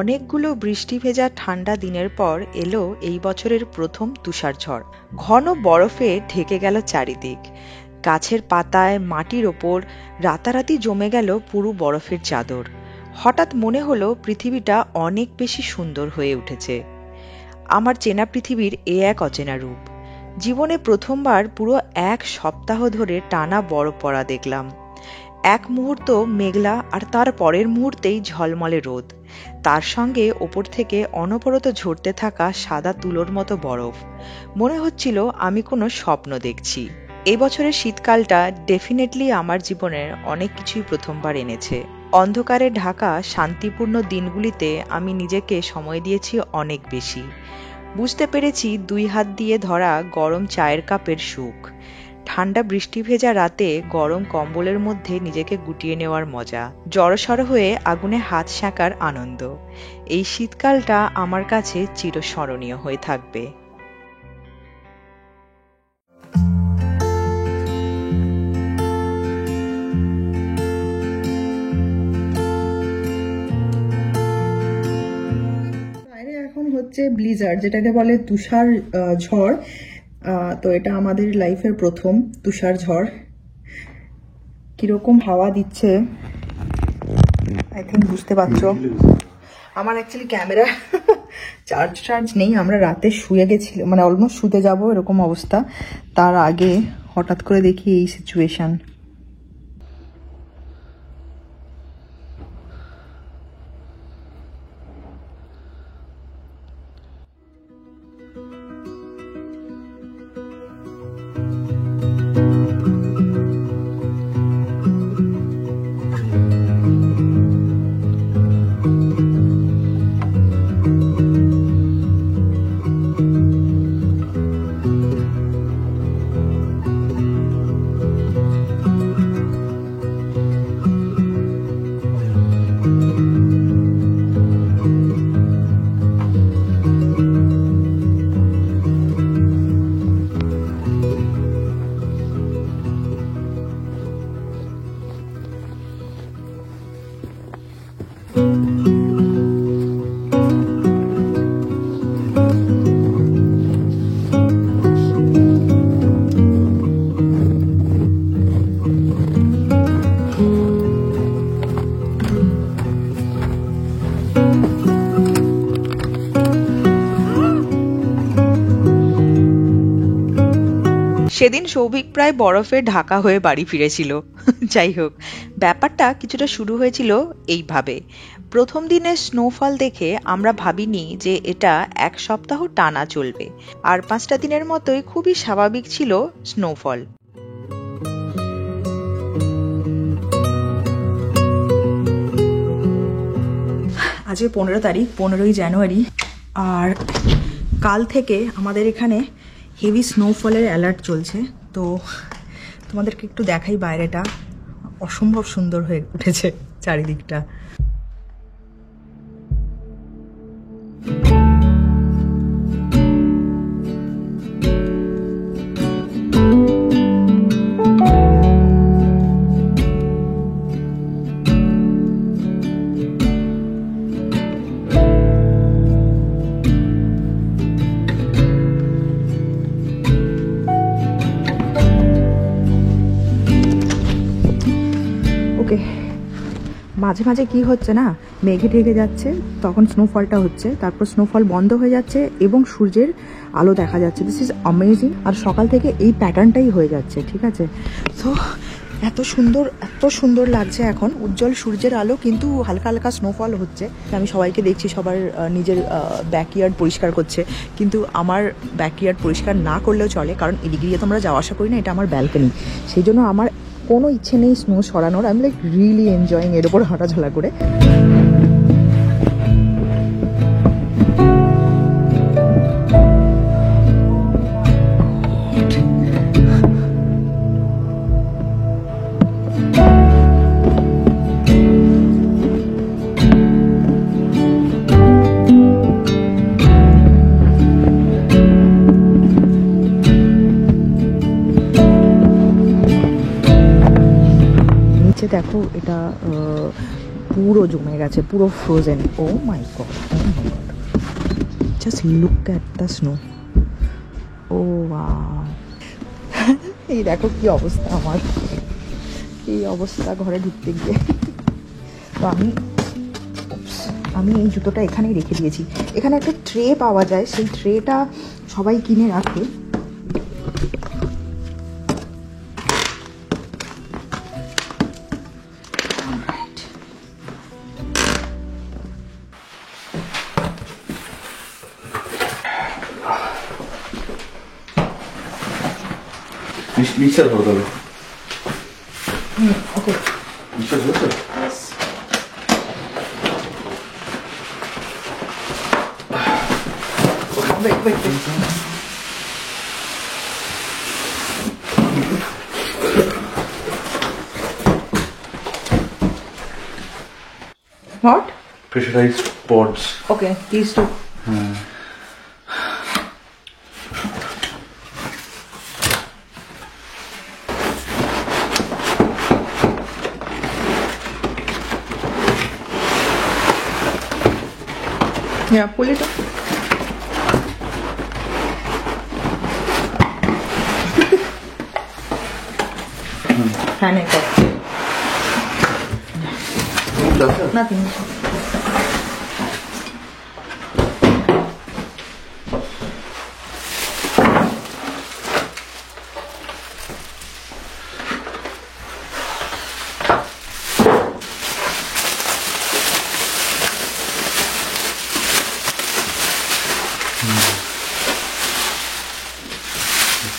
অনেকগুলো বৃষ্টি ভেজা ঠান্ডা দিনের পর এলো এই বছরের প্রথম তুষারঝড়। ঘন বরফে ঢেকে গেল চারিদিক। গাছের পাতায়, মাটির ওপর রাতারাতি জমে গেল পুরো বরফের চাদর। হঠাৎ মনে হলো পৃথিবীটা অনেক বেশি সুন্দর হয়ে উঠেছে। আমার চেনা পৃথিবীর এ এক অচেনা রূপ। জীবনে প্রথমবার পুরো এক সপ্তাহ ধরে টানা বরফ পড়া দেখলাম। এক মুহূর্ত মেঘলা, আর তার পরের মুহূর্তেই ঝলমলে রোদ। তার সঙ্গে ওপর থেকে অনবরত ঝরতে থাকা সাদা তুলোর মতো বরফ। মনে হচ্ছিল আমি কোনো স্বপ্ন দেখছি। এই বছরের শীতকালটা ডেফিনেটলি আমার জীবনের অনেক কিছুই প্রথমবার এনেছে। অন্ধকারে ঢাকা শান্তিপূর্ণ দিনগুলিতে আমি নিজেকে সময় দিয়েছি অনেক বেশি। বুঝতে পেরেছি 2 হাত দিয়ে ধরা গরম চায়ের কাপের সুখ, ঠান্ডা বৃষ্টি ভেজা রাতে গরম কম্বলের মধ্যে নিজেকে গুটিয়ে নেওয়ার মজা, জড়সড় হয়ে আগুনে হাত সেঁকার আনন্দ। এই শীতকালটা আমার কাছে চিরস্মরণীয় হয়ে থাকবে। বাইরে এখন হচ্ছে ব্লিজার্ড, যেটাকে বলে তুষার ঝড়। তো এটা আমাদের লাইফের প্রথম তুষার ঝড়। কিরকম হাওয়া দিচ্ছে আই থিঙ্ক বুঝতে পারছো। আমার অ্যাকচুয়ালি ক্যামেরা চার্জ নেই। আমরা রাতে শুয়ে গেছিলাম, মানে অলমোস্ট শুতে যাব এরকম অবস্থা। তার আগে হঠাৎ করে দেখি এই সিচুয়েশন। সেদিন সৌভিক প্রায় বরফে ঢাকা হয়ে বাড়ি ফিরেছিল। যাই হোক, ব্যাপারটা কিছুটা শুরু হয়েছিল এইভাবে। প্রথম দিনে স্নোফল দেখে আমরা ভাবিনি যে এটা 1 সপ্তাহ টানা চলবে, আর 5টা দিনের মতোই খুবই স্বাভাবিক ছিল স্নোফল। আজকে 15 তারিখ, 15ই জানুয়ারি। আর কাল থেকে আমাদের এখানে হেভি স্নোফলের অ্যালার্ট চলছে। তো তোমাদেরকে একটু দেখাই, বাইরেটা অসম্ভব সুন্দর হয়ে উঠেছে চারিদিকটা। ওকে, মাঝে মাঝে কি হচ্ছে না, মেঘে ঢেকে যাচ্ছে, তখন স্নোফলটা হচ্ছে, তারপর স্নোফল বন্ধ হয়ে যাচ্ছে এবং সূর্যের আলো দেখা যাচ্ছে। This is amazing. আর সকাল থেকে এই প্যাটার্নটাই হয়ে যাচ্ছে, ঠিক আছে? তো এত সুন্দর লাগছে এখন, উজ্জ্বল সূর্যের আলো, কিন্তু হালকা হালকা স্নোফল হচ্ছে। আমি সবাইকে দেখছি সবার নিজের ব্যাকইয়ার্ড পরিষ্কার করছে, কিন্তু আমার ব্যাকইয়ার্ড পরিষ্কার না করলেও চলে, কারণ এদিকে দিয়ে তো আমরা যাওয়া আসা করি না, এটা আমার ব্যালকনি। সেই জন্য আমার কোনো ইচ্ছে নেই স্নো সরানোর। আমি লাইক রিয়েলি এনজয়িং এর ওপর হাঁটাঝোলা করে। দেখো, এটা পুরো জমে গেছে, পুরো frozen. Oh my god, oh my god, just look at the snow. Oh wow, এই দেখো কি অবস্থা আমার, এই অবস্থা ঘরে ঢুকতে গিয়ে। তো আমি এই জুতোটা এখানেই রেখে দিয়েছি। এখানে একটা ট্রে পাওয়া যায়, সেই ট্রেটা সবাই কিনে রাখে। মিক্সার করে দেবে। ওকে, মিক্সার হয়েছে? What? Pressurized pods. Okay, these two. Yeah, pull it up. Fan it up. Nothing.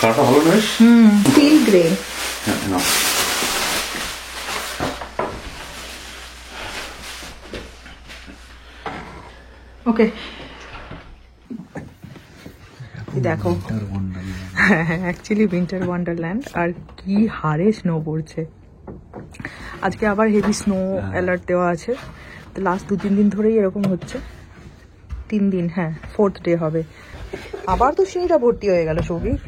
কাটা ভালো নয়? Steel grey. না। ওকে, দেখো অ্যাকচুয়ালি উইন্টার ওয়ান্ডারল্যান্ড। আর কি হারে স্নো পড়ছে আজকে, আবার হেভি স্নো অ্যালার্ট দেওয়া আছে। তো লাস্ট 2-3 দিন ধরেই এরকম হচ্ছে। 3 দিন, হ্যাঁ 4th ডে হবে। আবার তো সিঁড়িটা ভর্তি হয়ে গেল সৌভিক।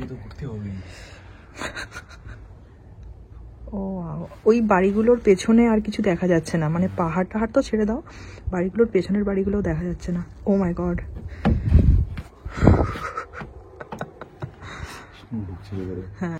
ও ওই বাড়িগুলোর পেছনে আর কিছু দেখা যাচ্ছে না, মানে পাহাড় টাহাড় তো ছেড়ে দাও, বাড়িগুলোর পেছনের বাড়িগুলোও দেখা যাচ্ছে না। ও মাই গড, হ্যাঁ।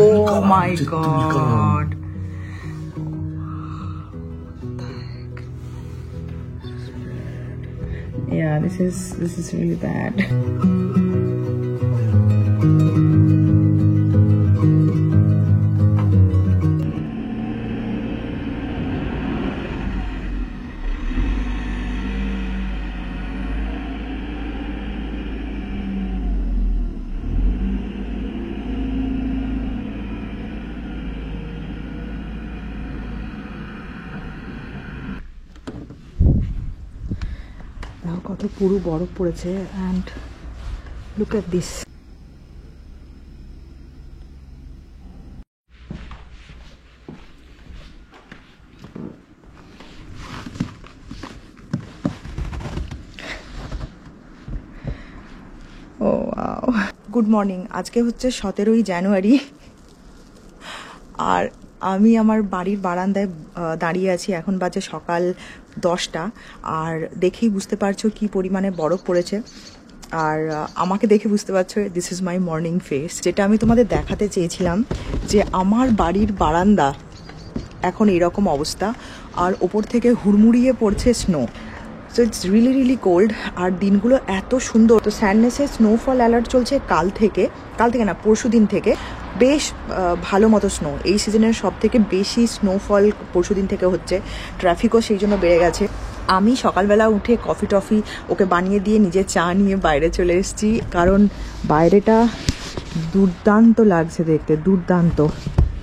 Oh my god. Yeah, this is really bad. কত পুরো বরফ পড়েছে, and look at this. Oh wow, good morning. আজকে হচ্ছে 17ই জানুয়ারি, আর আমি আমার বাড়ির বারান্দায় দাঁড়িয়ে আছি। এখন বাজে সকাল 10টা। আর দেখেই বুঝতে পারছো কি পরিমাণে বরফ পড়েছে। আর আমাকে দেখে বুঝতে পারছো this is my morning face, যেটা আমি তোমাদের দেখাতে চেয়েছিলাম যে আমার বাড়ির বারান্দা এখন এরকম অবস্থা আর ওপর থেকে হুড়মুড়িয়ে পড়ছে snow. So it's really cold. আর দিনগুলো এত সুন্দর। তো স্যান্ডনেসে স্নোফল অ্যালার্ট চলছে কাল থেকে না, পরশু দিন থেকে। বেশ ভালো মতো স্নো, এই সিজনের সব থেকে বেশি স্নোফল পরশু দিন থেকে হচ্ছে। ট্রাফিকও সেই জন্য বেড়ে গেছে। আমি সকালবেলা উঠে কফি টফি ওকে বানিয়ে দিয়ে নিজে চা নিয়ে বাইরে চলে এসেছি, কারণ বাইরেটা দুর্দান্ত লাগছে দেখতে, দুর্দান্ত।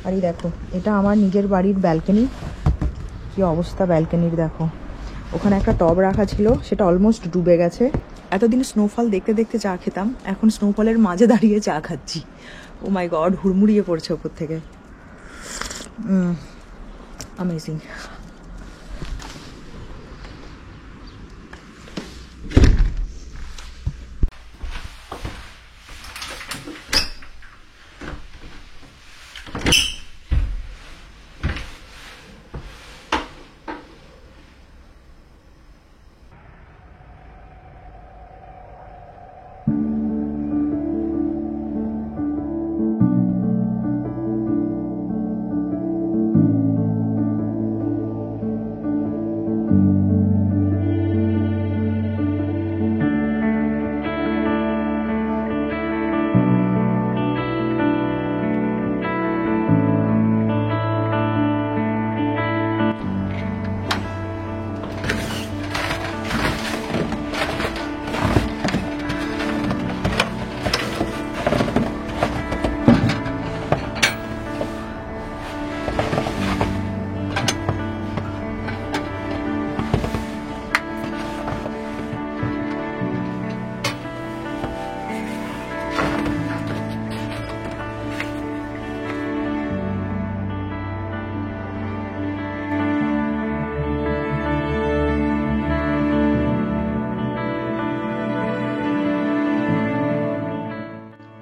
আর এই দেখো, এটা আমার নিজের বাড়ির ব্যালকনি। কি অবস্থা ব্যালকনির দেখো। ওখানে একটা টব রাখা ছিল, সেটা অলমোস্ট ডুবে গেছে। এতদিন স্নোফল দেখতে দেখতে চা খেতাম, এখন স্নোফলের মাঝে দাঁড়িয়ে চা খাচ্ছি। ও মাই গড, হুড়মুড়িয়ে পড়ছে ওপর থেকে। অ্যামেজিং।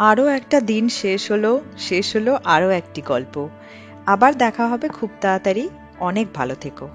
আরও একটা দিন শেষ হলো আরও একটি গল্প। আবার দেখা হবে খুব তাড়াতাড়ি। অনেক ভালো থেকো।